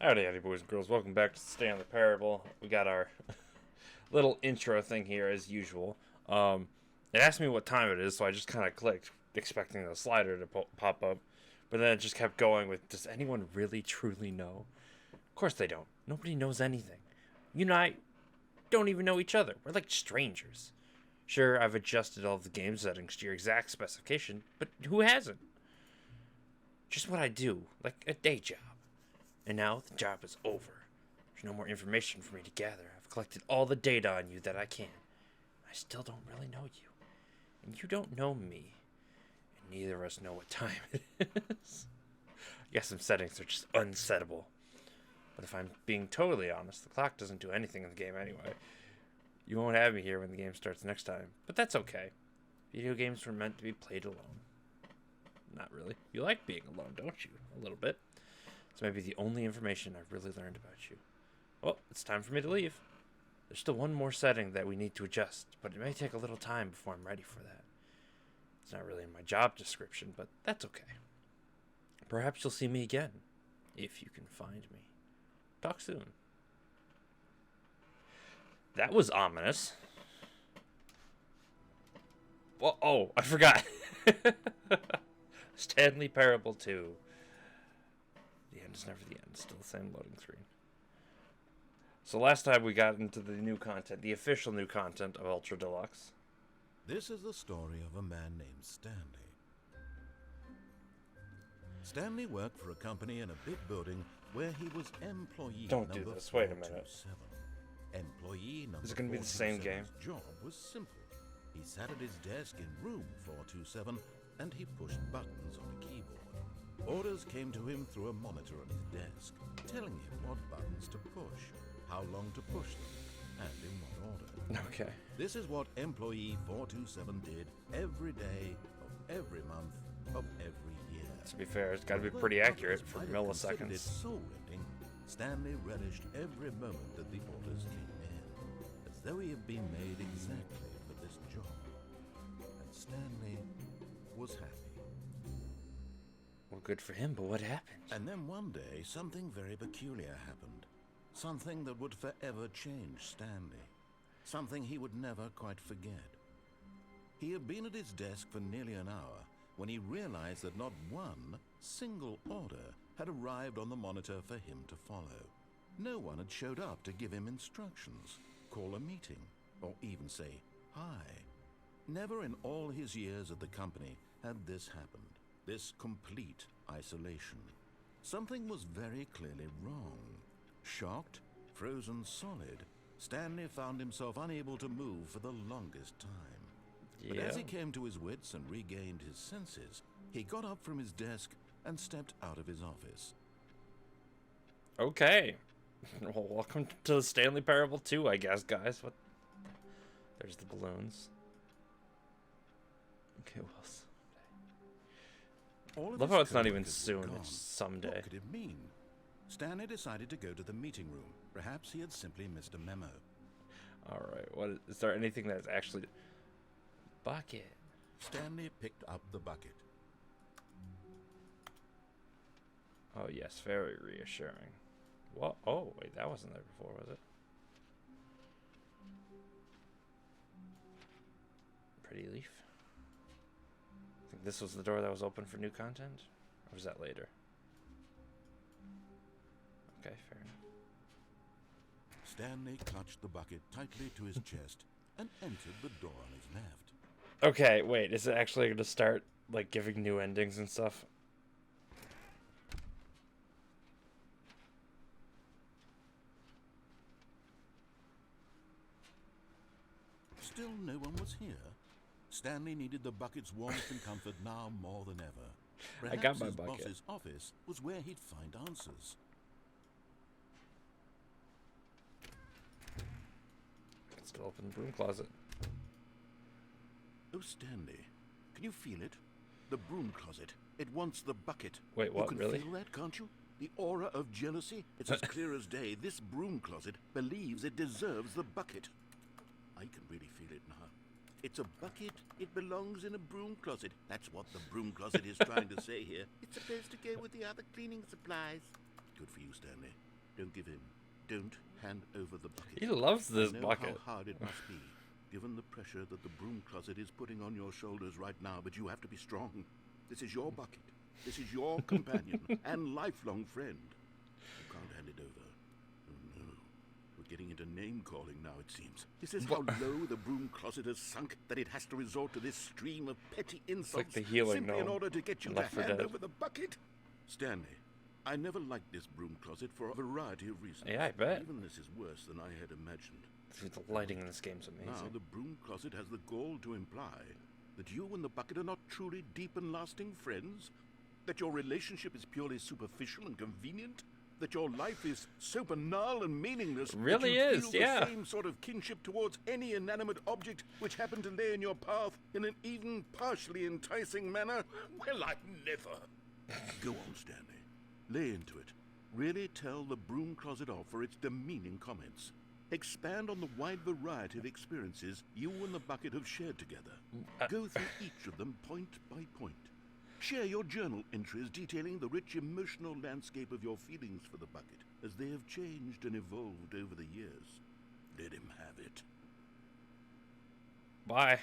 Howdy, boys and girls. Welcome back to Stanley Parable. We got our little intro thing here as usual. It asked me what time it is, so I just kind of clicked, expecting the slider to pop up. But then it just kept going with, does anyone really truly know? Of course they don't. Nobody knows anything. You and I don't even know each other. We're like strangers. Sure, I've adjusted all of the game settings to your exact specification, but who hasn't? Just what I do, like a day job. And now the job is over. There's no more information for me to gather. I've collected all the data on you that I can. I still don't really know you. And you don't know me. And neither of us know what time it is. I guess some settings are just unsettable. But if I'm being totally honest, the clock doesn't do anything in the game anyway. You won't have me here when the game starts next time. But that's okay. Video games were meant to be played alone. Not really. You like being alone, don't you? A little bit. It's maybe the only information I've really learned about you. Well, it's time for me to leave. There's still one more setting that we need to adjust, but it may take a little time before I'm ready for that. It's not really in my job description, but that's okay. Perhaps you'll see me again, if you can find me. Talk soon. That was ominous. Well, oh, I forgot. Stanley Parable 2. The end is never the end. Still the same loading screen. So last time we got into the new content, the official new content of Ultra Deluxe. This is the story of a man named Stanley. Stanley worked for a company in a big building where he was employee Don't do number this. Wait a minute. 427. Employee number Is it going to be the same game? 427's job was simple. He sat at his desk in room 427 and he pushed buttons on a keyboard. Orders came to him through a monitor on his desk, telling him what buttons to push, how long to push them, and in what order. Okay. This is what employee 427 did every day of every month of every year. To be fair, it's got to be pretty accurate for milliseconds. Soul-rending, Stanley relished every moment that the orders came in, as though he had been made exactly for this job. And Stanley was happy. Well, good for him, but what happened? And then one day, something very peculiar happened. Something that would forever change Stanley. Something he would never quite forget. He had been at his desk for nearly an hour when he realized that not one single order had arrived on the monitor for him to follow. No one had showed up to give him instructions, call a meeting, or even say hi. Never in all his years at the company had this happened. This complete isolation. Something was very clearly wrong. Shocked, frozen solid, Stanley found himself unable to move for the longest time. But as he came to his wits and regained his senses, he got up from his desk and stepped out of his office. Okay. Well, welcome to the Stanley Parable 2, I guess, guys. What? There's the balloons. Okay, well. Love how it's not even soon, it's someday. What could it mean? Stanley decided to go to the meeting room. Perhaps he had simply missed a memo. Alright, what is there anything that's actually... Bucket. Stanley picked up the bucket. Oh yes, very reassuring. What? Oh, wait, that wasn't there before, was it? Pretty leaf. I think this was the door that was open for new content? Or was that later? Okay, fair enough. Stanley clutched the bucket tightly to his chest and entered the door on his left. Okay, wait, is it actually going to start, like, giving new endings and stuff? Still no one was here. Stanley needed the bucket's warmth and comfort now more than ever. Perhaps I got my his bucket. boss's office was where he'd find answers. I can still open the broom closet. Oh, Stanley, can you feel it? The broom closet. It wants the bucket. Wait, what, you can really? feel that, can't you? The aura of jealousy? It's as clear as day. This broom closet believes it deserves the bucket. I can really feel it now. It's a bucket. It belongs in a broom closet. That's what the broom closet is trying to say here. It's supposed to go with the other cleaning supplies. Good for you, Stanley. Don't give in. Don't hand over the bucket. He loves this I know bucket. how hard it must be, given the pressure that the broom closet is putting on your shoulders right now, but you have to be strong. This is your bucket. This is your companion and lifelong friend. You can't hand it over. Oh no. We're getting into name-calling now, it seems. This is how low the broom closet has sunk that it has to resort to this stream of petty insults like the healing simply in gnome order to get you in to Left 4 hand Dead. over the bucket. Stanley, I never liked this broom closet for a variety of reasons. Yeah, I bet. Even this is worse than I had imagined. The lighting in this game's Now amazing. the broom closet has the gall to imply that you and the bucket are not truly deep and lasting friends, that your relationship is purely superficial and convenient, that your life is so banal and meaningless Really that you is, feel yeah. the same sort of kinship towards any inanimate object which happened to lay in your path in an even partially enticing manner. Well, I never. Go on, Stanley. Lay into it. Really tell the broom closet off for its demeaning comments. Expand on the wide variety of experiences you and the bucket have shared together. Go through each of them point by point. Share your journal entries detailing the rich emotional landscape of your feelings for the bucket as they have changed and evolved over the years. Let him have it. Bye.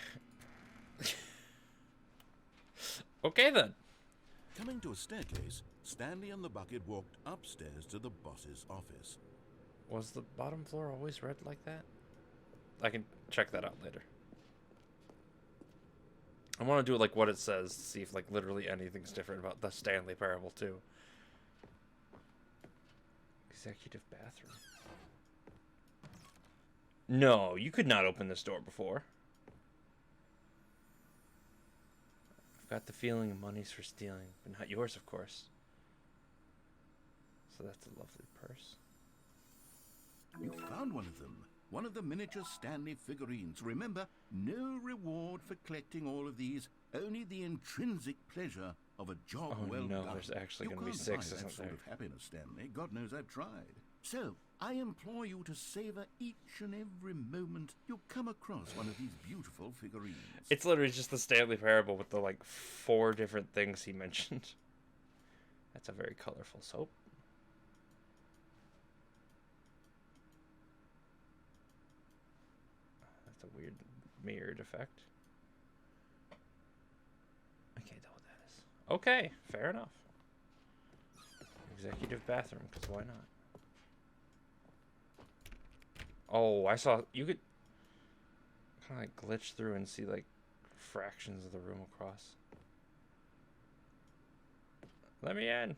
Okay then. Coming to a staircase, Stanley and the bucket walked upstairs to the boss's office. Was the bottom floor always red like that? I can check that out later. I want to do like what it says to see if like literally anything's different about the Stanley Parable too. Executive bathroom. No, you could not open this door before. I've got the feeling money's for stealing, but not yours, of course. So that's a lovely purse. You found one of them. One of the miniature Stanley figurines. Remember, no reward for collecting all of these, only the intrinsic pleasure of a job Oh well no, done. there's actually You going to be can't 6, buy isn't that sort there? of happiness, Stanley. God knows I've tried. So, I implore you to savor each and every moment you come across one of these beautiful figurines. It's literally just the Stanley Parable with the like 4 different things he mentioned. That's a very colorful soap. That's a weird mirrored effect. I can't tell what that is. Okay, fair enough. Executive bathroom, because why not? Oh, I saw you could kind of like glitch through and see like fractions of the room across. Let me in.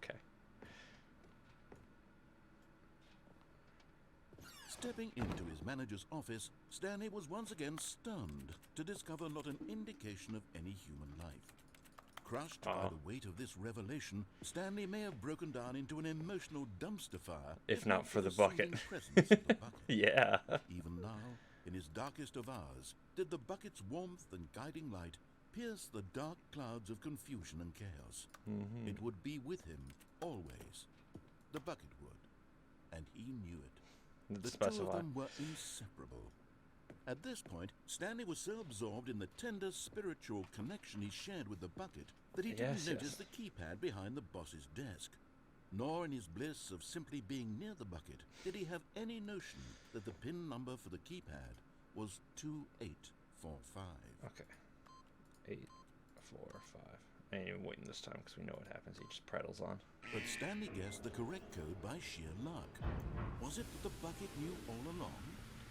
Okay. Stepping into his manager's office, Stanley was once again stunned to discover not an indication of any human life. Crushed by the weight of this revelation, Stanley may have broken down into an emotional dumpster fire, If not for the soothing bucket. presence of the bucket. Yeah. Even now, in his darkest of hours, did the bucket's warmth and guiding light pierce the dark clouds of confusion and chaos. It would be with him, always. The bucket would. And he knew it. Let's The two specify. of them were inseparable. At this point, Stanley was so absorbed in the tender spiritual connection he shared with the bucket that he didn't Yes, notice yes. the keypad behind the boss's desk. Nor in his bliss of simply being near the bucket did he have any notion that the PIN number for the keypad was 2845. Okay. 8, 4, 5. I ain't even waiting this time because we know what happens. He just prattles on. But Stanley guessed the correct code by sheer luck. Was it that the bucket knew all along?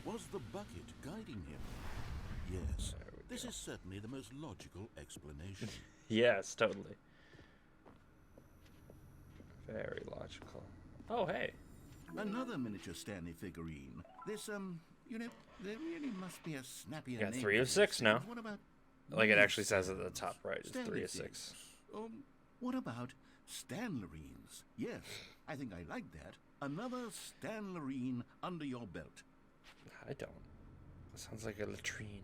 Was the bucket guiding him? Yes, There we this go. is certainly the most logical explanation. Yes, totally. Very logical. Oh, hey. Another miniature Stanley figurine. This, you know, there really must be a snappier Got name 3 for of these 6 now. things. What about... Like it actually Yes, says at the top right. It's 3 Stanley of things. 6. What about Stanlerines? Yes, I think I like that. Another Stanlerine under your belt. I don't. It sounds like a latrine.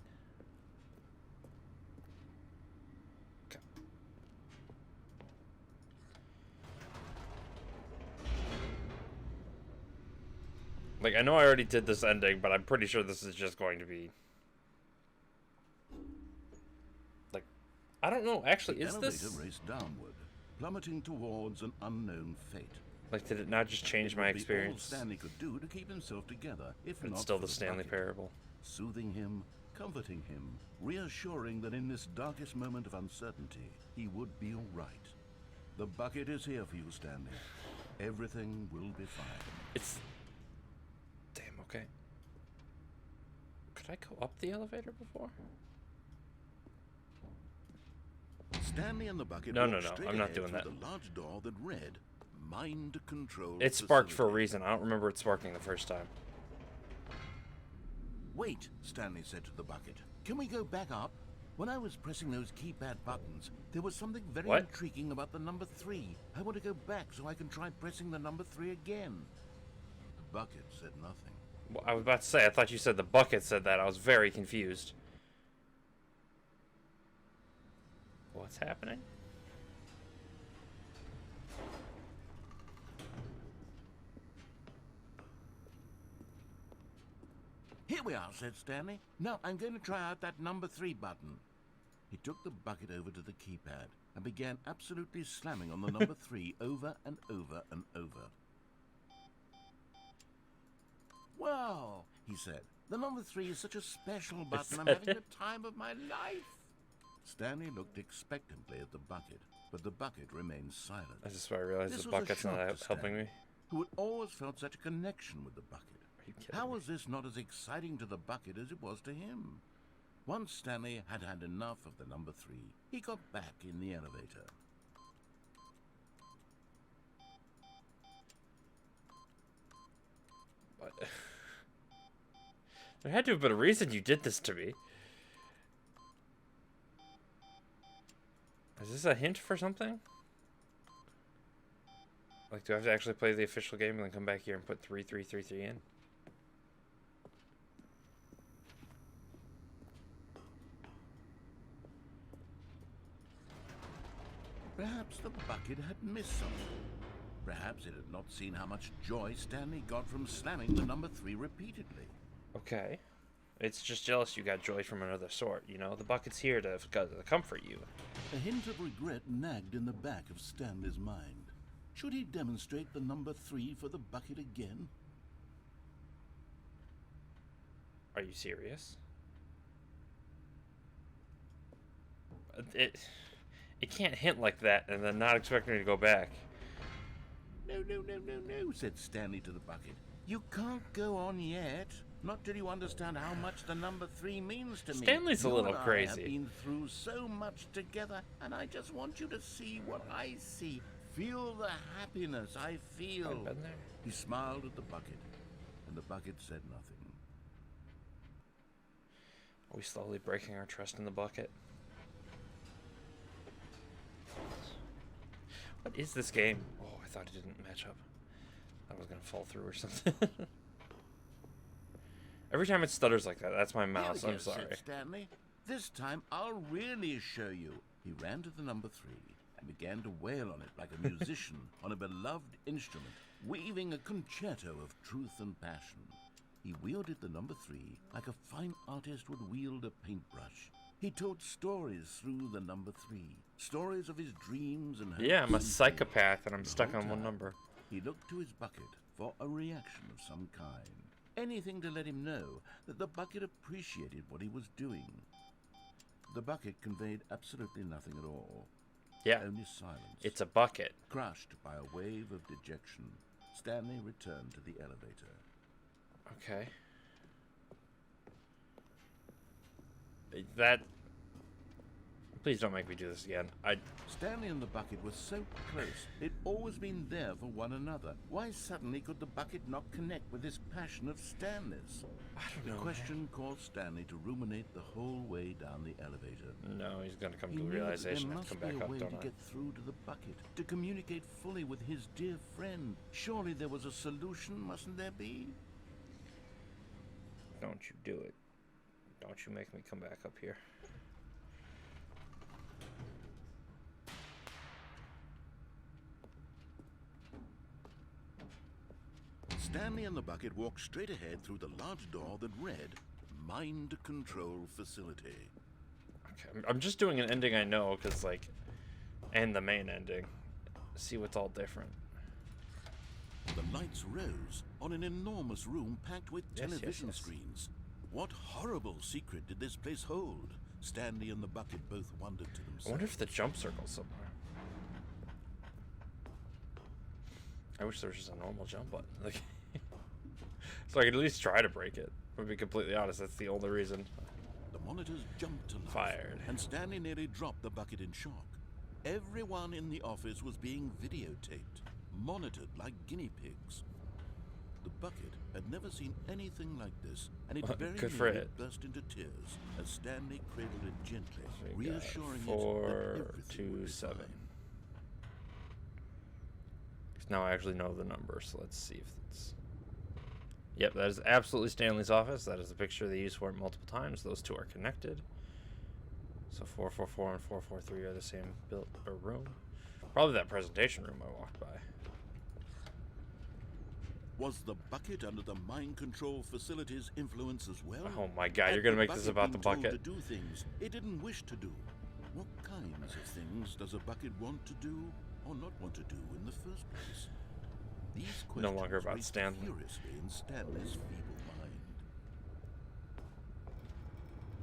Okay. Like, I know I already did this ending, but I'm pretty sure this is just going to be... Like, I don't know. Actually, The is elevator this... raced downward, plummeting towards an unknown fate. Like, did it not just change It my would be all experience? Stanley could do to keep himself together, if It's not still for the Stanley bucket. parable. Soothing him, comforting him, reassuring that in this darkest moment of uncertainty, he would be all right. The bucket is here for you, Stanley. Everything will be fine. It's... Damn, okay. Could I go up the elevator before? Stanley and the bucket No, walked no, straight I'm not ahead doing through that. the large door that read, Mind Control It sparked for a Facility. reason. I don't remember it sparking the first time. Wait, Stanley said to the bucket. Can we go back up? When I was pressing those keypad buttons, there was something very What? intriguing about the number 3. I want to go back so I can try pressing the number 3 again. The bucket said nothing. Well, I was about to say, I thought you said the bucket said that. I was very confused. What's happening? Here we are, said Stanley. Now I'm going to try out that number 3 button. He took the bucket over to the keypad and began absolutely slamming on the number 3 over and over and over. Wow, he said. The number 3 is such a special button. I'm having the time of my life. Stanley looked expectantly at the bucket, but the bucket remained silent. That's just why I realized This the was a bucket's shock not to helping Stanley, me. who had always felt such a connection with the bucket. Are you kidding How me? was this not as exciting to the bucket as it was to him? Once Stanley had had enough of the number 3, he got back in the elevator. But... There had to have been a reason you did this to me. Is this a hint for something? Like, do I have to actually play the official game and then come back here and put 3333 in? Perhaps the bucket had missed something. Perhaps it had not seen how much joy Stanley got from slamming the number 3 repeatedly. Okay. It's just jealous you got joy from another sort, you know? The bucket's here to comfort you. A hint of regret nagged in the back of Stanley's mind. Should he demonstrate the number 3 for the bucket again? Are you serious? It can't hint like that and then not expect me to go back. No, said Stanley to the bucket. You can't go on yet. Not till you understand how much the number 3 means to me. Stanley's a You little and I crazy. have been through so much together, and I just want you to see what I see. Feel the happiness I feel. I've been there. He smiled at the bucket, and the bucket said nothing. Are we slowly breaking our trust in the bucket? What is this game? Oh, I thought it didn't match up. I was gonna fall through or something. Every time it stutters like that, that's my mouse. Here we I'm go, sorry. said Stanley. This time I'll really show you. He ran to the number 3 and began to wail on it like a musician on a beloved instrument, weaving a concerto of truth and passion. He wielded the number 3 like a fine artist would wield a paintbrush. He told stories through the number 3, stories of his dreams and hopes. Yeah, I'm a and fears. psychopath and I'm The stuck whole on one time, number. He looked to his bucket for a reaction of some kind. Anything to let him know that the bucket appreciated what he was doing. The bucket conveyed absolutely nothing at all. Yeah, Only silence. it's a bucket. Crushed by a wave of dejection, Stanley returned to the elevator. Okay. That... Please don't make me do this again. Stanley and the bucket were so close. They'd always been there for one another. Why suddenly could the bucket not connect with this passion of Stanley's? I don't The know. question caused Stanley to ruminate the whole way down the elevator. No, he's gonna come He to a knew that realization there and come must be back a up, way don't to I? get through to the bucket, to communicate fully with his dear friend. Surely there was a solution, mustn't there be? Don't you do it. Don't you make me come back up here. Stanley and the bucket walked straight ahead through the large door that read, Mind Control Facility. Okay, I'm just doing an ending I know, because, like, and the main ending. See what's all different. The lights rose on an enormous room packed with Yes, television yes. screens. What horrible secret did this place hold? Stanley and the bucket both wondered to themselves. I wonder if the jump circle's somewhere. I wish there was just a normal jump button. Like, so I could at least try to break it. To be completely honest, that's the only reason. The monitors jumped to life, Fired. and Stanley nearly dropped the bucket in shock. Everyone in the office was being videotaped, monitored like guinea pigs. The bucket had never seen anything like this, and it very Good for nearly it. burst into tears as Stanley cradled it gently, We got reassuring it that everything would be 427. fine. Now I actually know the number, so let's see if it's... Yep, that is absolutely Stanley's office. That is the picture they used for it multiple times. Those two are connected. So 444 and 443 are the same room. Probably that presentation room I walked by. Was the bucket under the mind control facility's influence as well? Oh my god, Had you're gonna the make this about the been told bucket? to do things it didn't wish to do. What kinds of things does a bucket want to do or not want to do in the first place? These No questions longer about raced Stanley. furiously in Stanley's feeble mind.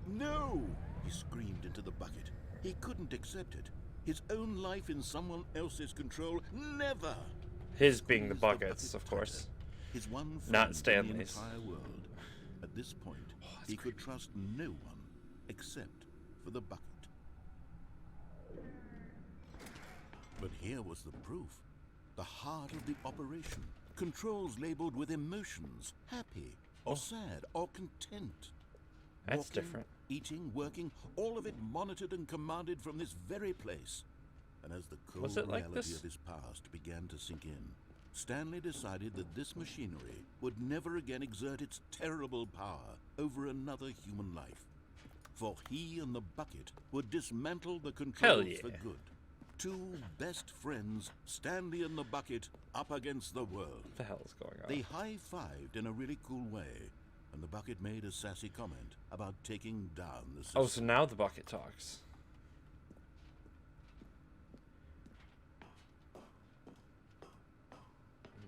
No! He screamed into the bucket. He couldn't accept it. His own life in someone else's control, never! His being the Squeezed buckets, bucket of course. tighter. His one friend Not in Stanley's. the entire world. At this point, he could trust no one except for the bucket. But here was the proof. The heart of the operation. Controls labeled with emotions. Happy, or sad, or content. That's Walking, different. Eating, working, all of it monitored and commanded from this very place. And as the cold Was it like reality this? of his past began to sink in, Stanley decided that this machinery would never again exert its terrible power over another human life. For he and the bucket would dismantle the controls yeah. for good. Two best friends, Stanley and the bucket, up against the world. What the hell is going on? They high-fived in a really cool way, and the bucket made a sassy comment about taking down the system. Oh, so now the bucket talks.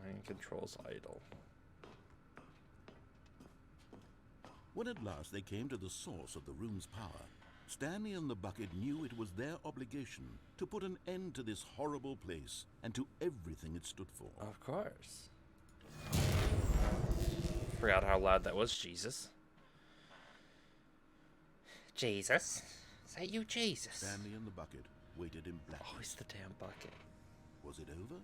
Mind controls idle. When at last they came to the source of the room's power, Stanley and the bucket knew it was their obligation to put an end to this horrible place and to everything it stood for. Of course. Forgot how loud that was, Jesus. Jesus? Is that you, Jesus? Stanley and the bucket waited in blackness. Always the damn bucket. Was it over?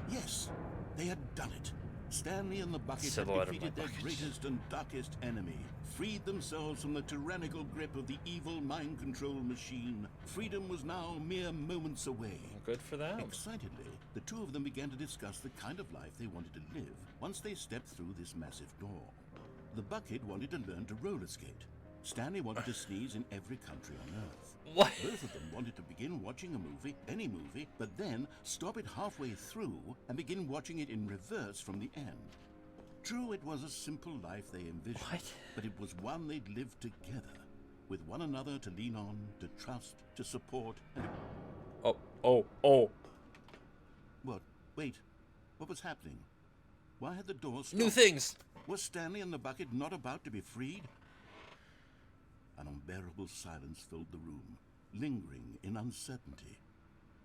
Yes, they had done it. Stanley and the bucket had Silhouette of defeated my their bucket. greatest and darkest enemy, freed themselves from the tyrannical grip of the evil mind control machine. Freedom was now mere moments away. Well, good for them. Excitedly, the two of them began to discuss the kind of life they wanted to live once they stepped through this massive door. The bucket wanted to learn to roller skate. Stanley wanted to sneeze in every country on Earth. What? Both of them wanted to begin watching a movie, any movie, but then stop it halfway through and begin watching it in reverse from the end. True, it was a simple life they envisioned, What? but it was one they'd lived together, with one another to lean on, to trust, to support, and... Oh. What? Wait, what was happening? Why had the door stopped? New things. Was Stanley and the bucket not about to be freed? An unbearable silence filled the room, lingering in uncertainty,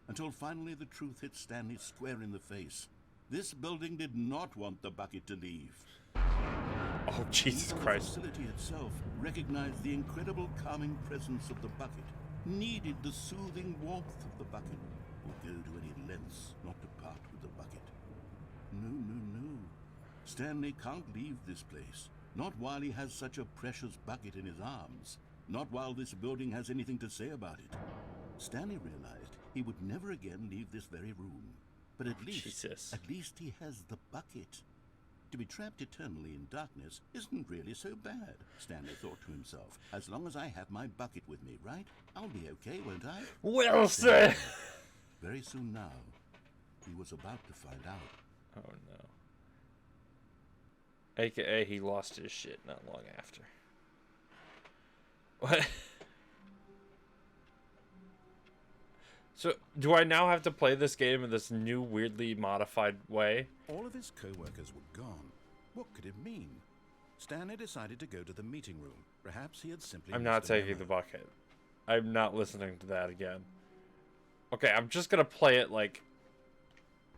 until finally the truth hit Stanley square in the face. This building did not want the bucket to leave. Oh, Jesus Even Christ. the facility itself recognized the incredible calming presence of the bucket, needed the soothing warmth of the bucket, would go to any lengths not to part with the bucket. No. Stanley can't leave this place. Not while he has such a precious bucket in his arms. Not while this building has anything to say about it. Stanley realized he would never again leave this very room. But at least he has the bucket. To be trapped eternally in darkness isn't really so bad, Stanley thought to himself. As long as I have my bucket with me, right? I'll be okay, won't I? Well said. Very soon now, he was about to find out. Oh no. AKA he lost his shit not long after. What? So, do I now have to play this game in this new, weirdly modified way? All of his co-workers were gone. What could it mean? Stanley decided to go to the meeting room. Perhaps he had simply I'm missed not a taking memo. the bucket. I'm not listening to that again. Okay, I'm just gonna play it like...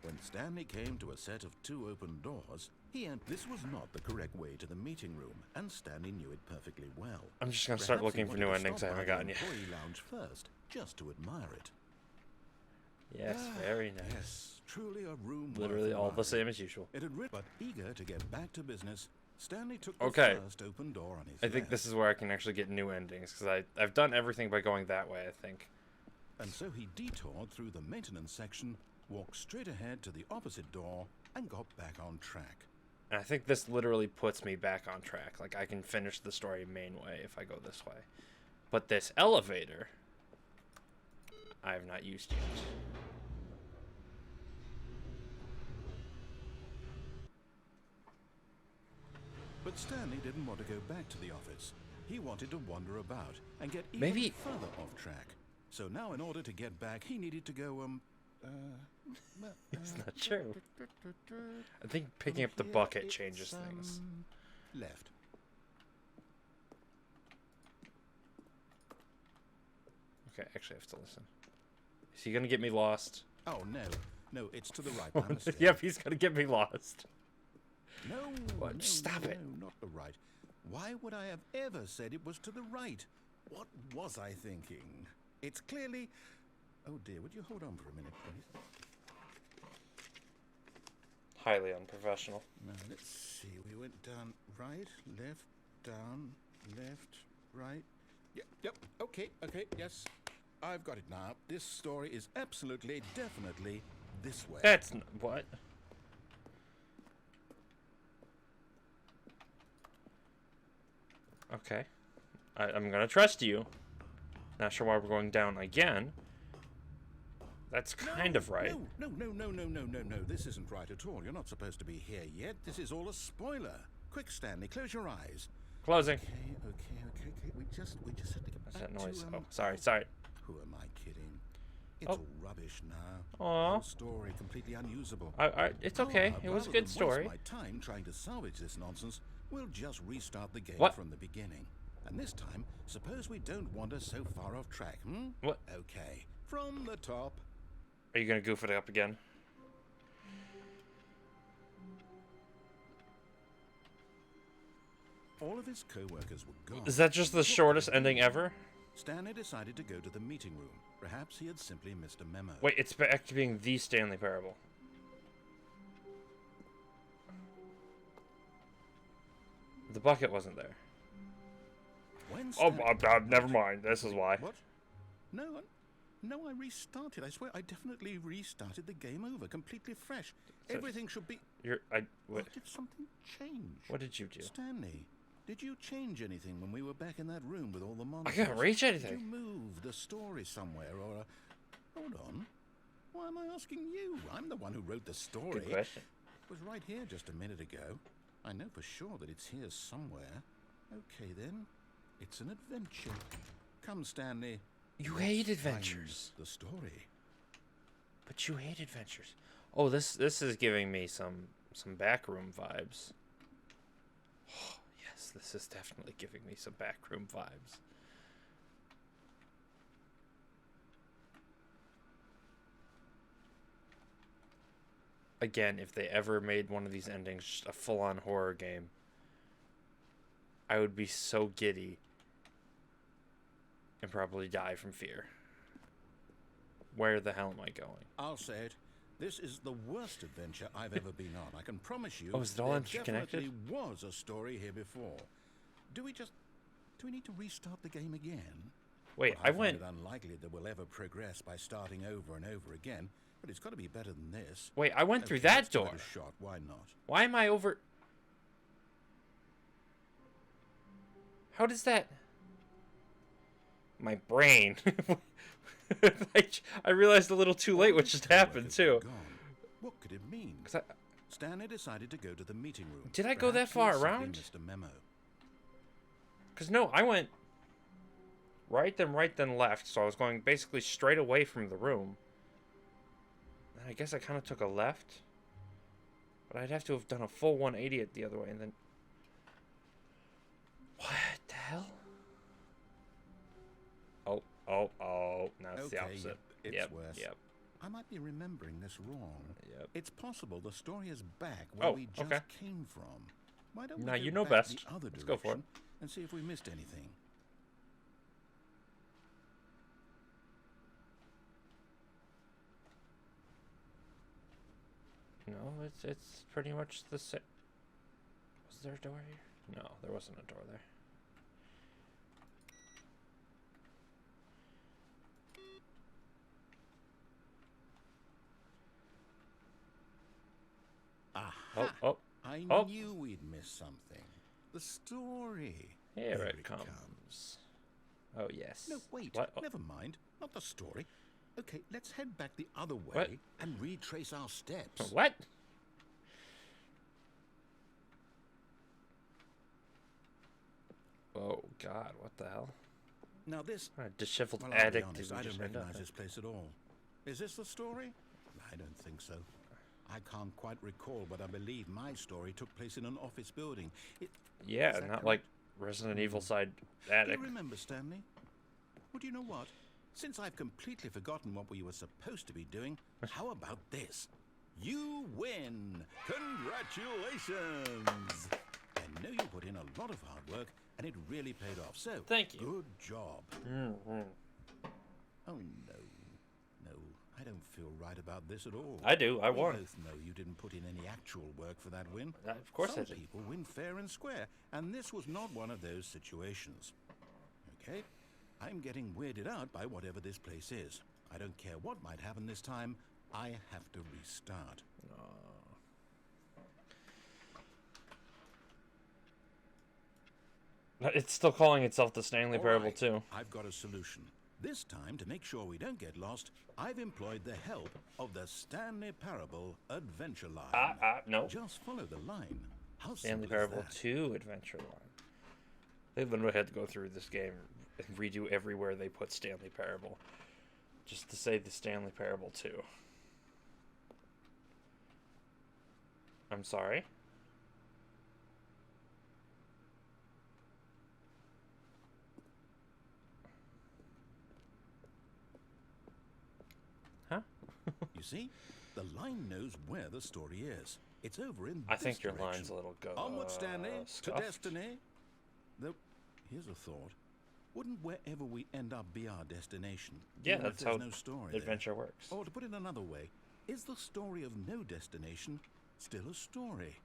When Stanley came to a set of 2 open doors, this was not the correct way to the meeting room, and Stanley knew it perfectly well. I'm just gonna start Perhaps he looking for new wanted to endings I stop haven't by gotten the yet. employee lounge first, just to admire it. Yes, very nice. Yes, truly a room Literally worth all the admiring. same as usual. It had but eager to get back to business, Stanley took Okay. the first open door on his I think left. this is where I can actually get new endings, because I've done everything by going that way, I think. And so he detoured through the maintenance section, walked straight ahead to the opposite door, and got back on track. And I think this literally puts me back on track. Like, I can finish the story main way if I go this way. But this elevator, I have not used yet. But Stanley didn't want to go back to the office. He wanted to wander about and get even Maybe- further off track. So now in order to get back, he needed to go, It's not true. I think picking up the here bucket it's, changes things. Left. Okay, actually I have to listen. Is he gonna get me lost? Oh, no. No, it's to the right. My mistake. Yep, he's gonna get me lost. No, What? no, Stop no, it. No, not the right. Why would I have ever said it was to the right? What was I thinking? It's clearly... Oh dear, would you hold on for a minute, please? Highly unprofessional. Now, let's see. We went down right, left, down, left, right. Yep, okay, yes. I've got it now. This story is absolutely, definitely this way. That's what? Okay. I'm gonna trust you. Not sure why we're going down again. That's kind of right. No. This isn't right at all. You're not supposed to be here yet. This is all a spoiler. Quick, Stanley, close your eyes. Closing. Okay. We just have to get What's back that noise? to, Oh, sorry. Who am I kidding? It's Oh. all rubbish now. Aw. Whole story completely unusable. It's okay. It was a good story. Rather than waste my time trying to salvage this nonsense, we'll just restart the game What? from the beginning. And this time, suppose we don't wander so far off track, hmm? What? Okay, from the top. Are you gonna goof it up again? All of his co-workers were gone. Is that just the shortest ending ever? Stanley decided to go to the meeting room. Perhaps he had simply missed a memo. Wait, it's back to being the Stanley Parable. The bucket wasn't there. When Oh, Stanley- never mind. This is why. What? No, I restarted. I swear, I definitely restarted the game over, completely fresh. So- Everything should be... What What did something change? What did you do? Stanley, did you change anything when we were back in that room with all the I monsters? can't reach Did anything. you move the story somewhere or... Hold on. Why am I asking you? I'm the one who wrote the story. Good question. It was right here just a minute ago. I know for sure that it's here somewhere. Okay, then. It's an adventure. Come, Stanley. You Let's hate find adventures. The story. But you hate adventures. Oh, this is giving me some backroom vibes. Oh, yes, this is definitely giving me some backroom vibes. Again, if they ever made one of these endings just a full-on horror game, I would be so giddy and probably die from fear. Where the hell am I going? I'll say it. This is the worst adventure I've ever been on. I can promise you. Oh, is it all there interconnected? definitely was a story here before. Do we need to restart the game again? Wait, Well, I find went... it unlikely that we'll ever progress by starting over and over again, but it's got to be better than this. Wait, I went through Okay, that let's give it door. a shot. Why not? Why am I over... How does that... My brain. I realized a little too late what just happened, too. Gone. What could it mean? 'Cause I... Stanley decided to go to the meeting room. Did I go that Perhaps he far had simply around? missed a memo. Because no, I went... right, then left. So I was going basically straight away from the room. And I guess I kind of took a left. But I'd have to have done a full 180 the other way and then... What the hell? Oh. Now it's the opposite. It's worse. Yep. I might be remembering this wrong. Yep. It's possible the story is back where we just came from. Why don't we now go you know back best. The other Let's go for it. and see if we missed anything. No, it's pretty much the same. Was there a door here? No, there wasn't a door there. Aha! Oh. I knew we'd miss something. The story. Here it comes. Oh, yes. No, wait. What? Oh. Never mind. Not the story. Okay, let's head back the other way and retrace our steps. What? Oh, God. What the hell? Now this... A disheveled well, I'll be addict. honest, I don't recognize this place at all. Is this the story? I don't think so. I can't quite recall, but I believe my story took place in an office building. Yeah, not correct? Like Resident Evil side attic. Do you remember, Stanley? Well, do you know what? Since I've completely forgotten what we were supposed to be doing, how about this? You win! Congratulations! I know you put in a lot of hard work, and it really paid off. So, thank you. Good job. Mm-hmm. Oh, no. No, I don't feel right about this at all. I do. I won. We both know you didn't put in any actual work for that win. Of course I did. Some people win fair and square, and this was not one of those situations. Okay? I'm getting weirded out by whatever this place is. I don't care what might happen this time. I have to restart. It's still calling itself the Stanley Parable, too. I've got a solution. This time, to make sure we don't get lost, I've employed the help of the Stanley Parable Adventure Line. No. Just follow the line. How Stanley simple is Parable that? 2 Adventure Line. They literally had to go through this game and redo everywhere they put Stanley Parable. Just to say the Stanley Parable 2. I'm sorry? Huh? You see? The line knows where the story is. It's over in I this think your direction. line's a little Onward, Stanley, to stuffed. destiny. Though, here's a thought. Wouldn't wherever we end up be our destination? Yeah, even if that's there's how no story there? adventure works. Or to put it another way, is the story of no destination still a story?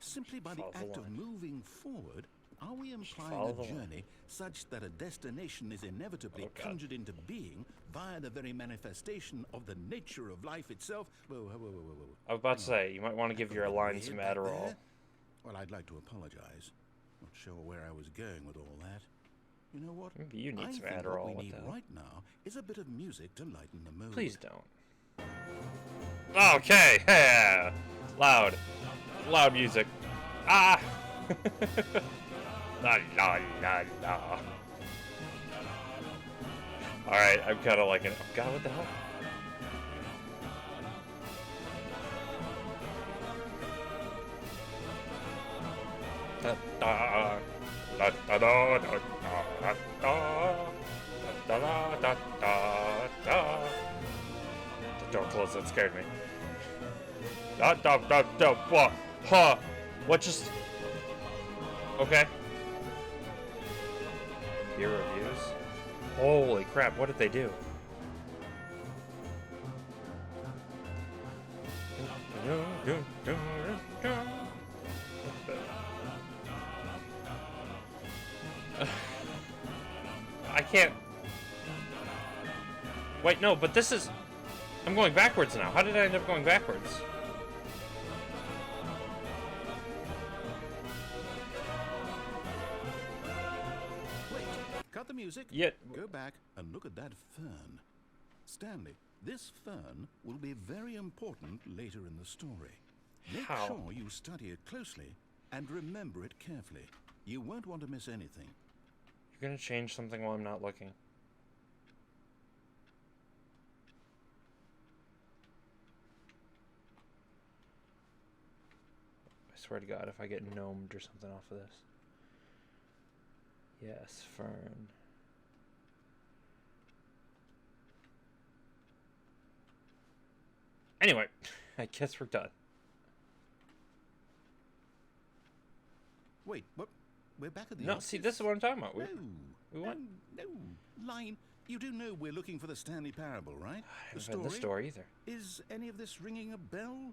Simply by Follow the the act of line. moving forward, are we implying Follow a the line. journey such that a destination is inevitably Oh, God. conjured into being via the very manifestation of the nature of life itself? Whoa. I was about to say, you might want to give your line some Back Adderall. there? Well, I'd like to apologize. Not sure where I was going with all that. You know what? Maybe you need I some think Adderall. what we What need the hell? right now is a bit of music to lighten the mood. Please don't. Okay, yeah. Loud music. Ah! La la la la. Alright, I'm kind of liking it. Oh, God, what the hell? Da da da da da da da da da da da da. The door closed. That scared me. Da da da da. What? Huh? What just? Okay. Peer reviews. Holy crap! What did they do? I can't. Wait, no, but this is. I'm going backwards now. How did I end up going backwards? Wait, cut the music. Yeah. Go back and look at that fern. Stanley, this fern will be very important later in the story. Make How? sure you study it closely and remember it carefully. You won't want to miss anything. You're gonna change something while I'm not looking. I swear to God, if I get gnomed or something off of this. Yes, Fern. Anyway, I guess we're done. Wait, what? We're back at the No, office? see, this is what I'm talking about. No, we went. no, Line. You do know we're looking for the Stanley Parable, right? I haven't read the story either. Is any of this ringing a bell?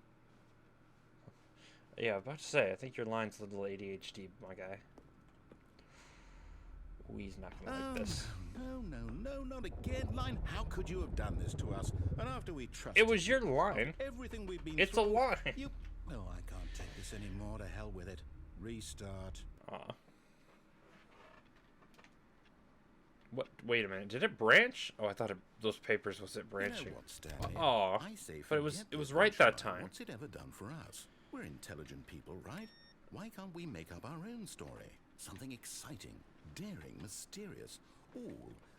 Yeah, I was about to say, I think your line's a little ADHD, my guy. Ooh, he's not gonna like this. No, not again, Line. How could you have done this to us? And after we trusted It was your line. everything we've been It's through, a line. You... No, I can't take this anymore. To hell with it. Restart. What? Wait a minute. Did it branch? Oh, I thought those papers was it branching. You know what, Stanley? Oh, I say but it forget was the right that punchline. time. What's it ever done for us? We're intelligent people, right? Why can't we make up our own story? Something exciting, daring, mysterious. All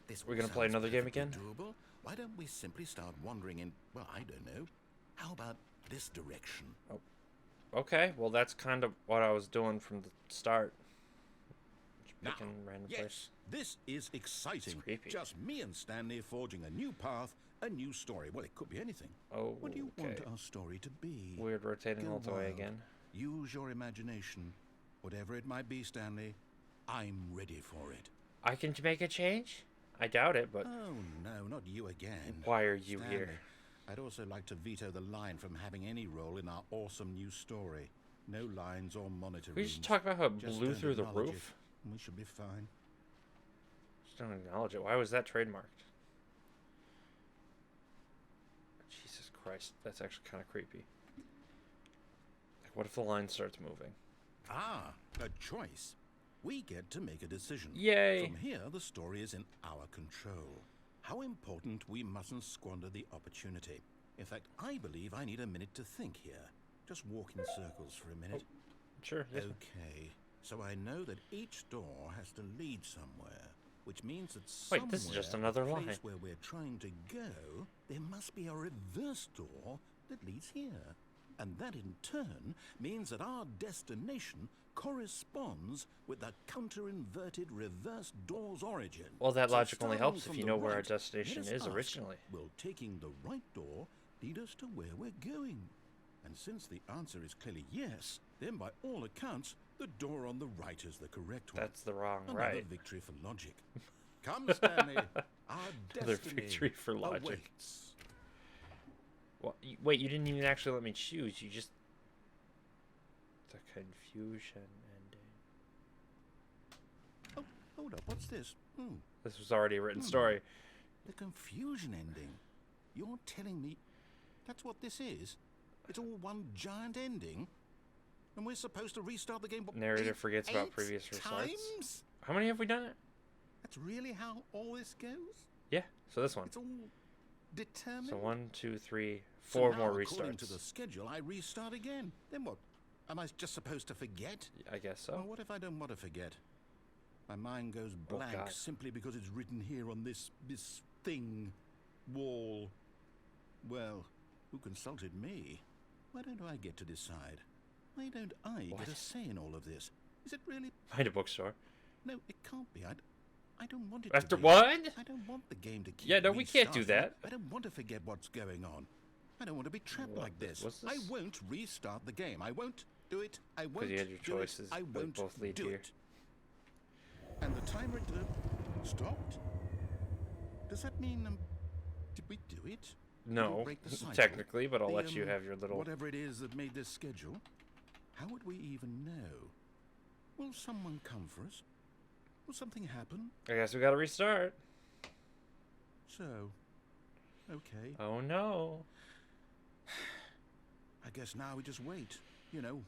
this. We're gonna play another game again? Doable. Why don't we simply start wandering in? Well, I don't know. How about this direction? Oh, okay. Well, that's kind of what I was doing from the start. Just picking random place. This is exciting. It's creepy. Just me and Stanley forging a new path, a new story. Well, it could be anything. Oh, What do you want okay. our story to be? Weird rotating Go all the way wild. again. Use your imagination. Whatever it might be, Stanley, I'm ready for it. I can make a change? I doubt it, but Oh, no, not you again. why are you Stanley, here? I'd also like to veto the line from having any role in our awesome new story. No lines or monitor We rooms. just talk about how it Just blew don't through the acknowledge roof. it, and we should be fine. Just don't acknowledge it. Why was that trademarked? Jesus Christ, that's actually kind of creepy. Like, what if the line starts moving? Ah, a choice. We get to make a decision. Yay! From here, the story is in our control. How important we mustn't squander the opportunity. In fact, I believe I need a minute to think here. Just walk in circles for a minute. Sure. Yes. Okay, so I know that each door has to lead somewhere, which means that Wait, this is just somewhere, another the line. place where we're trying to go, there must be a reverse door that leads here. And that in turn means that our destination corresponds with the counter-inverted reverse door's origin. Well, that So logic only starting helps if from you the know where our right, destination let us is ask, originally. will taking the right door lead us to where we're going? And since the answer is clearly yes, then by all accounts, the door on the right is the correct one. That's the wrong Another right. victory for logic. Come, Stanley. Our Another destiny victory for logic. awaits. Well, wait, you didn't even actually let me choose. You just... The confusion ending. Oh, hold up. What's this? This was already a written story. The confusion ending. You're telling me that's what this is? It's all one giant ending? And we're supposed to restart the game? What, Narrator eight- forgets about eight previous restarts. times? How many have we done it? That's really how all this goes? Yeah, so this one. It's all determined? So 1, 2, 3, So 4 now, more according to restarts. the schedule, I restart again. Then what? Am I just supposed to forget? I guess Well, so. what if I don't want to forget? My mind goes Oh, blank God. simply because it's written here on this thing, wall. Well, who consulted me? Why don't I get to decide? Why don't I What? get a say in all of this? Is it really? Find a bookstore. No, it can't be. I don't want it After to be. what? I don't want the game to keep Yeah, no, we can't do restarting. that. I don't want to forget what's going on. I don't want to be trapped What- like this. what's I this? won't restart the game. I won't do it. I won't you had your do choices, it. I but won't both lead do here. it. And the timer stopped? Does that mean, did we do it? Did we No, break the cycle? technically, but I'll The, let you have your little... Whatever it is that made this schedule. How would we even know? Will someone come for us? Will something happen? I guess we gotta restart. So, okay. Oh no. I guess now we just wait. You know,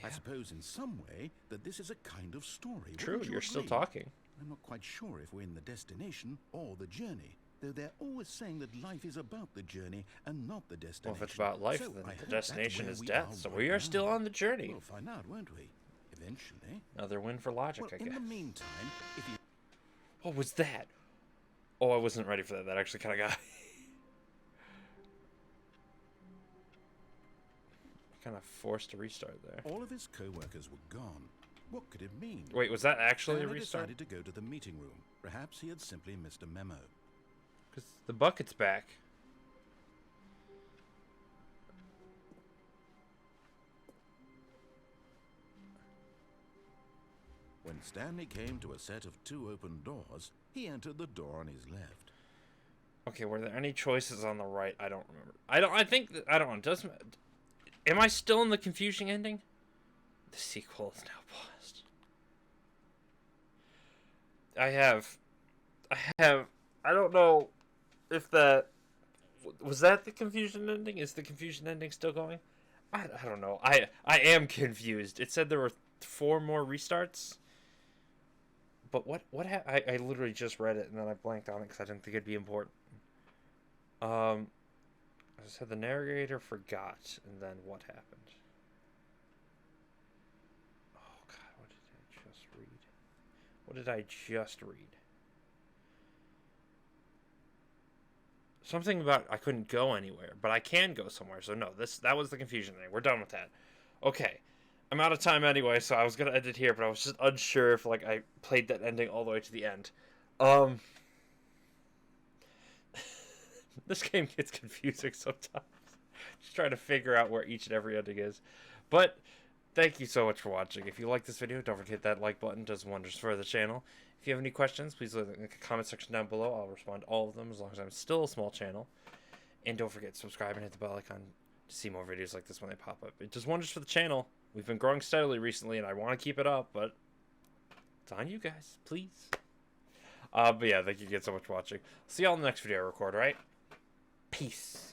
I suppose in some way that this is a kind of story. True, Wouldn't you you're still agree? talking. I'm not quite sure if we're in the destination or the journey, though they're always saying that life is about the journey and not the destination. Well, if it's about life, So then I the hope destination that's is where we death, so right we are still now. on the journey. We'll find out, won't we? Eventually. Another win for logic, Well, I in guess. the meantime, if you... What was that? Oh, I wasn't ready for that. That actually kind of got... kind of forced to restart there. All of his co-workers were gone. What could it mean? Wait, was that actually a Stanley restart? decided to go to the meeting room. Perhaps he had simply missed a memo. Because the bucket's back. When Stanley came to a set of 2 open doors, he entered the door on his left. Okay, were there any choices on the right? I don't remember. I think that, I don't know. Doesn't... Am I still in the confusing ending? The sequel is now paused. I don't know if that... Was that the confusion ending? Is the confusion ending still going? I don't know. I am confused. It said there were 4 more restarts. But I literally just read it and then I blanked on it because I didn't think it'd be important. I said the narrator forgot, and then what happened? Oh God, what did I just read? What did I just read? Something about I couldn't go anywhere, but I can go somewhere. So no, that was the confusion thing. We're done with that. Okay. I'm out of time anyway, so I was gonna end it here, but I was just unsure if like I played that ending all the way to the end. This game gets confusing sometimes. Just trying to figure out where each and every ending is. But thank you so much for watching. If you like this video, don't forget to hit that like button. It does wonders for the channel. If you have any questions, please leave it in the comment section down below. I'll respond to all of them as long as I'm still a small channel. And don't forget to subscribe and hit the bell icon to see more videos like this when they pop up. It does wonders for the channel. We've been growing steadily recently, and I want to keep it up, but it's on you guys, please. But yeah, thank you again so much for watching. See y'all in the next video I record, right? Peace.